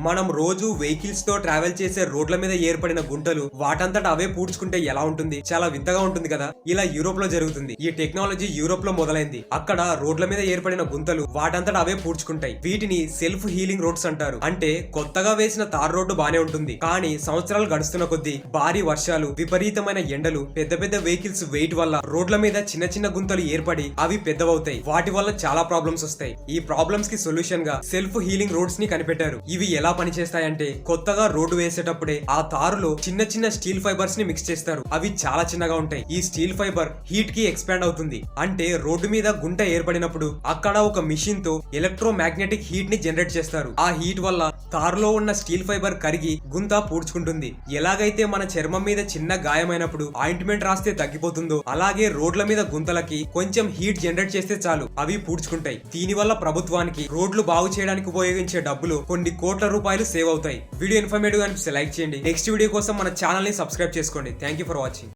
మనం రోజు వెహికల్స్ తో ట్రావెల్ చేసే రోడ్ల మీద ఏర్పడిన గుంటలు వాటంతట అవే పూడ్చుకుంటే ఎలా ఉంటుంది? చాలా వింతగా ఉంటుంది కదా. ఇలా యూరోప్ లో జరుగుతుంది. ఈ టెక్నాలజీ యూరోప్ లో మొదలైంది. అక్కడ రోడ్ల మీద ఏర్పడిన గుంతలు వాటంతట అవే పూడ్చుకుంటాయి. వీటిని సెల్ఫ్ హీలింగ్ రోడ్స్ అంటారు. అంటే కొత్తగా వేసిన తార్ రోడ్డు బానే ఉంటుంది, కానీ సంవత్సరాలు గడుస్తున్న కొద్దీ భారీ వర్షాలు, విపరీతమైన ఎండలు, పెద్ద పెద్ద వెహికల్స్ వెయిట్ వల్ల రోడ్ల మీద చిన్న చిన్న గుంతలు ఏర్పడి అవి పెద్దవవుతాయి. వాటి వల్ల చాలా ప్రాబ్లమ్స్ వస్తాయి. ఈ ప్రాబ్లమ్స్ కి సొల్యూషన్ గా సెల్ఫ్ హీలింగ్ రోడ్స్ ని కనిపెట్టారు. ఇవి ఎలా పనిచేస్తాయంటే, కొత్తగా రోడ్డు వేసేటప్పుడే ఆ తారులో చిన్న చిన్న స్టీల్ ఫైబర్స్ ని మిక్స్ చేస్తారు. అవి చాలా చిన్నగా ఉంటాయి. ఈ స్టీల్ ఫైబర్ హీట్ కి ఎక్స్పాండ్ అవుతుంది. అంటే రోడ్డు మీద గుంట ఏర్పడినప్పుడు అక్కడ ఒక మిషన్ తో ఎలక్ట్రో మ్యాగ్నెటిక్ హీట్ ని జనరేట్ చేస్తారు. ఆ హీట్ వల్ల తారులో ఉన్న స్టీల్ ఫైబర్ కరిగి గుంత పూడ్చుకుంటుంది. ఎలాగైతే మన చర్మం మీద చిన్న గాయమైనప్పుడు ఆయింట్మెంట్ రాస్తే తగ్గిపోతుందో, అలాగే రోడ్ల మీద గుంతలకి కొంచెం హీట్ జనరేట్ చేస్తే చాలు, అవి పూడ్చుకుంటాయి. దీనివల్ల ప్రభుత్వానికి రోడ్లు బాగు చేయడానికి ఉపయోగించే డబ్బులు కొన్ని కోట్ల రూపాయలు సేవ్ అవుతాయి. వీడియో ఇన్ఫర్మేటివ్ అనిపిస్తే లైక్ చేయండి. నెక్స్ట్ వీడియో కోసం మన ఛానల్ ని సబ్స్క్రైబ్ చేసుకోండి. Thank you for watching.